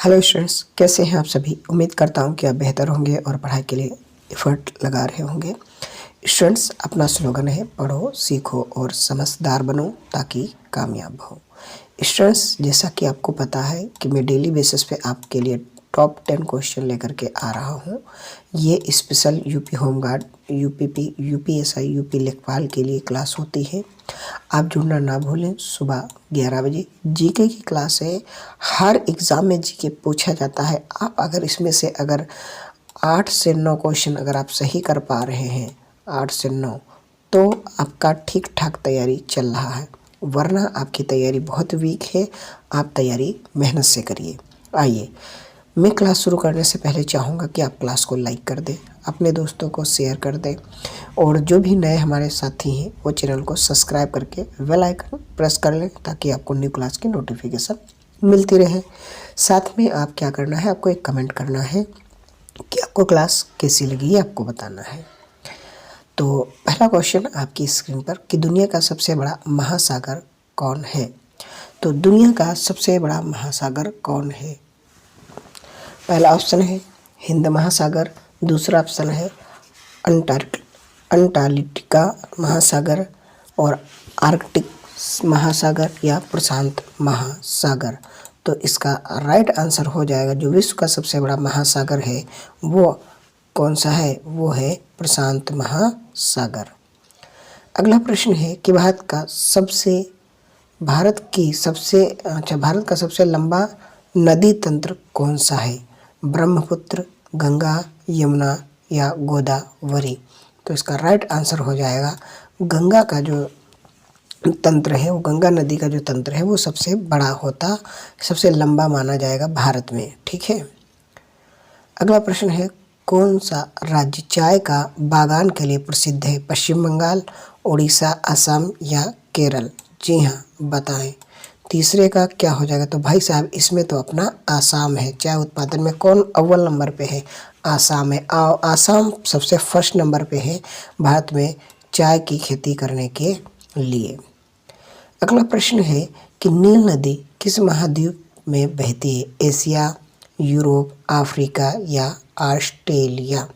Hello students, कैसे हैं आप सभी। उम्मीद करता हूं कि आप बेहतर होंगे और पढ़ाई के लिए एफर्ट लगा रहे होंगे। स्टूडेंट्स, अपना स्लोगन है पढ़ो सीखो और समझदार बनो ताकि कामयाब हो। स्टूडेंट्स, जैसा कि आपको पता है कि मैं डेली बेसिस पे आपके लिए टॉप 10 क्वेश्चन लेकर के आ रहा हूं। ये special UP home guard, UPP, UPSI, UP लेखपाल के लिए क्लास होती है। आप जुड़ना ना भूलें। सुबह 11 बजे जीके की क्लास है। हर एग्ज़ाम में जीके पूछा जाता है। आप अगर इसमें से अगर 8 से 9 क्वेश्चन अगर आप सही कर पा रहे हैं, 8 से 9, तो आपका ठीक ठाक तैयारी चल रहा है, वरना आपकी तैयारी बहुत वीक है। आप तैयारी मेहनत से करिए। आइए, मैं क्लास शुरू करने से पहले चाहूँगा कि आप क्लास को लाइक कर दें, अपने दोस्तों को शेयर कर दें और जो भी नए हमारे साथी हैं वो चैनल को सब्सक्राइब करके बेल आइकन प्रेस कर लें ताकि आपको न्यू क्लास की नोटिफिकेशन मिलती रहे। साथ में आप क्या करना है, आपको एक कमेंट करना है कि आपको क्लास कैसी लगी, ये आपको बताना है। तो पहला क्वेश्चन आपकी स्क्रीन पर कि दुनिया का सबसे बड़ा महासागर कौन है। तो दुनिया का सबसे बड़ा महासागर कौन है। पहला ऑप्शन है हिंद महासागर, दूसरा ऑप्शन है अंटार्कटिका महासागर और आर्कटिक महासागर या प्रशांत महासागर। तो इसका राइट आंसर हो जाएगा, जो विश्व का सबसे बड़ा महासागर है वो कौन सा है, वो है प्रशांत महासागर। अगला प्रश्न है कि भारत का सबसे लंबा नदी तंत्र कौन सा है। ब्रह्मपुत्र, गंगा, यमुना या गोदावरी। तो इसका राइट आंसर हो जाएगा गंगा का जो तंत्र है, वो गंगा नदी का जो तंत्र है वो सबसे बड़ा होता, सबसे लंबा माना जाएगा भारत में। ठीक है। अगला प्रश्न है कौन सा राज्य चाय का बागान के लिए प्रसिद्ध है। पश्चिम बंगाल, उड़ीसा, असम या केरल। जी हाँ, बताएं। तीसरे का क्या हो जाएगा। तो भाई साहब, इसमें तो अपना आसाम है। चाय उत्पादन में कौन अव्वल नंबर पे है। आसाम है। आसाम सबसे फर्स्ट नंबर पे है भारत में चाय की खेती करने के लिए। अगला प्रश्न है कि नील नदी किस महाद्वीप में बहती है। एशिया, यूरोप, अफ्रीका या ऑस्ट्रेलिया।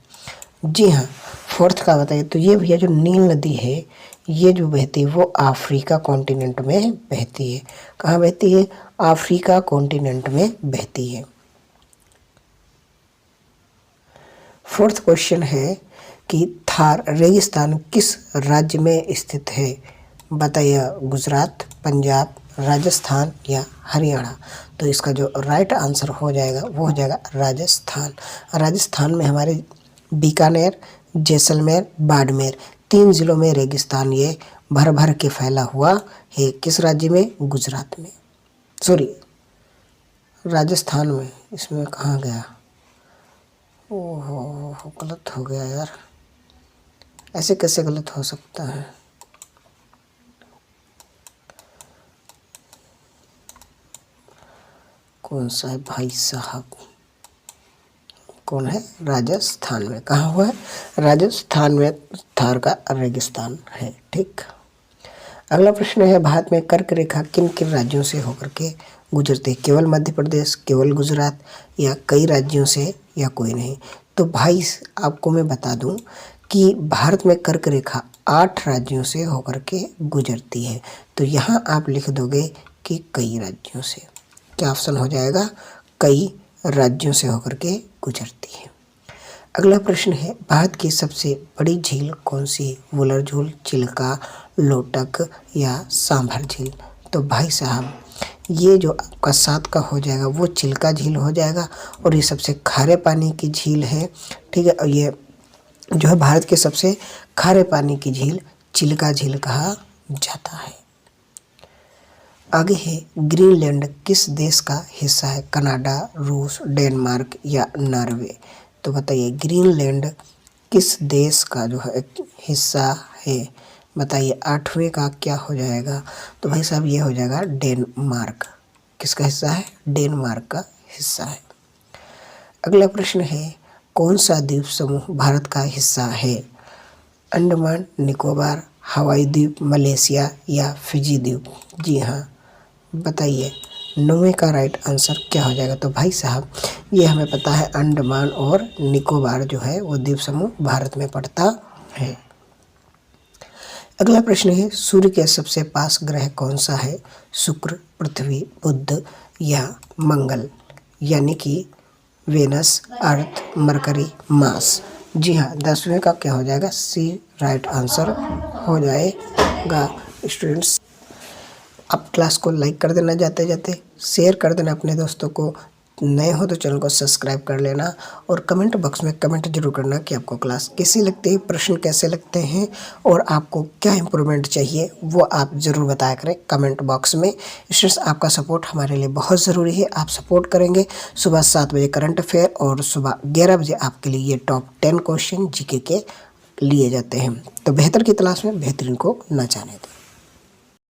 जी हाँ, फोर्थ का बताइए। तो ये भैया जो नील नदी है ये जो बहती है वो अफ्रीका कॉन्टिनेंट में बहती है। कहाँ बहती है। अफ्रीका कॉन्टिनेंट में बहती है। फोर्थ क्वेश्चन है कि थार रेगिस्तान किस राज्य में स्थित है। बताइए। गुजरात, पंजाब, राजस्थान या हरियाणा। तो इसका जो राइट आंसर हो जाएगा वो हो जाएगा राजस्थान। राजस्थान में हमारे बीकानेर, जैसलमेर, बाड़मेर 3 जिलों में रेगिस्तान ये भर भर के फैला हुआ है। किस राज्य में। गुजरात में, सॉरी राजस्थान में। इसमें कहाँ गया, ओहो गलत हो गया यार, ऐसे कैसे गलत हो सकता है। कौन सा है भाई साहब, कौन है। राजस्थान में। कहाँ हुआ है। राजस्थान में थार का रेगिस्तान है। ठीक। अगला प्रश्न है भारत में कर्क रेखा किन किन राज्यों से होकर के गुजरती है। केवल मध्य प्रदेश, केवल गुजरात या कई राज्यों से या कोई नहीं। तो भाई आपको मैं बता दूं कि भारत में कर्क रेखा 8 राज्यों से होकर के गुजरती है। तो यहाँ आप लिख दोगे कि कई राज्यों से। क्या ऑप्शन हो जाएगा, कई राज्यों से होकर के गुजरती है। अगला प्रश्न है भारत की सबसे बड़ी झील कौन सी है। वुलर झील, चिल्का, लोटक या सांभर झील। तो भाई साहब, ये जो आपका 7 का हो जाएगा वो चिल्का झील हो जाएगा और ये सबसे खारे पानी की झील है। ठीक है। और ये जो है भारत के सबसे खारे पानी की झील चिल्का झील कहा जाता है। आगे है ग्रीनलैंड किस देश का हिस्सा है। कनाडा, रूस, डेनमार्क या नॉर्वे। तो बताइए ग्रीनलैंड किस देश का जो है हिस्सा है। बताइए। 8वें का क्या हो जाएगा। तो भाई साहब ये हो जाएगा डेनमार्क। किसका हिस्सा है। डेनमार्क का हिस्सा है। अगला प्रश्न है कौन सा द्वीप समूह भारत का हिस्सा है। अंडमान निकोबार, हवाई द्वीप, मलेशिया या फिजी द्वीप। जी हाँ, बताइए। 9वें का राइट आंसर क्या हो जाएगा? तो भाई साहब ये हमें पता है अंडमान और निकोबार जो है वो द्वीप समूह भारत में पड़ता है। अगला प्रश्न है सूर्य के सबसे पास ग्रह कौन सा है? शुक्र, पृथ्वी, बुध या मंगल, यानी कि वेनस, अर्थ, मरकरी, मार्स। जी हाँ, 10वें का क्या हो जाएगा? सी राइट आंसर हो जाएगा। स्टूडेंट्स आप क्लास को लाइक कर देना, जाते जाते शेयर कर देना अपने दोस्तों को, नए हो तो चैनल को सब्सक्राइब कर लेना और कमेंट बॉक्स में कमेंट जरूर करना कि आपको क्लास कैसी लगती है, प्रश्न कैसे लगते हैं और आपको क्या इम्प्रूवमेंट चाहिए वो आप ज़रूर बताया करें कमेंट बॉक्स में। स्टूडेंट्स आपका सपोर्ट हमारे लिए बहुत ज़रूरी है, आप सपोर्ट करेंगे। सुबह 7 बजे करंट अफेयर और सुबह 11 बजे आपके लिए ये टॉप 10 क्वेश्चन जीके के लिए जाते हैं। तो बेहतर की तलाश में बेहतरीन को न जाने दें।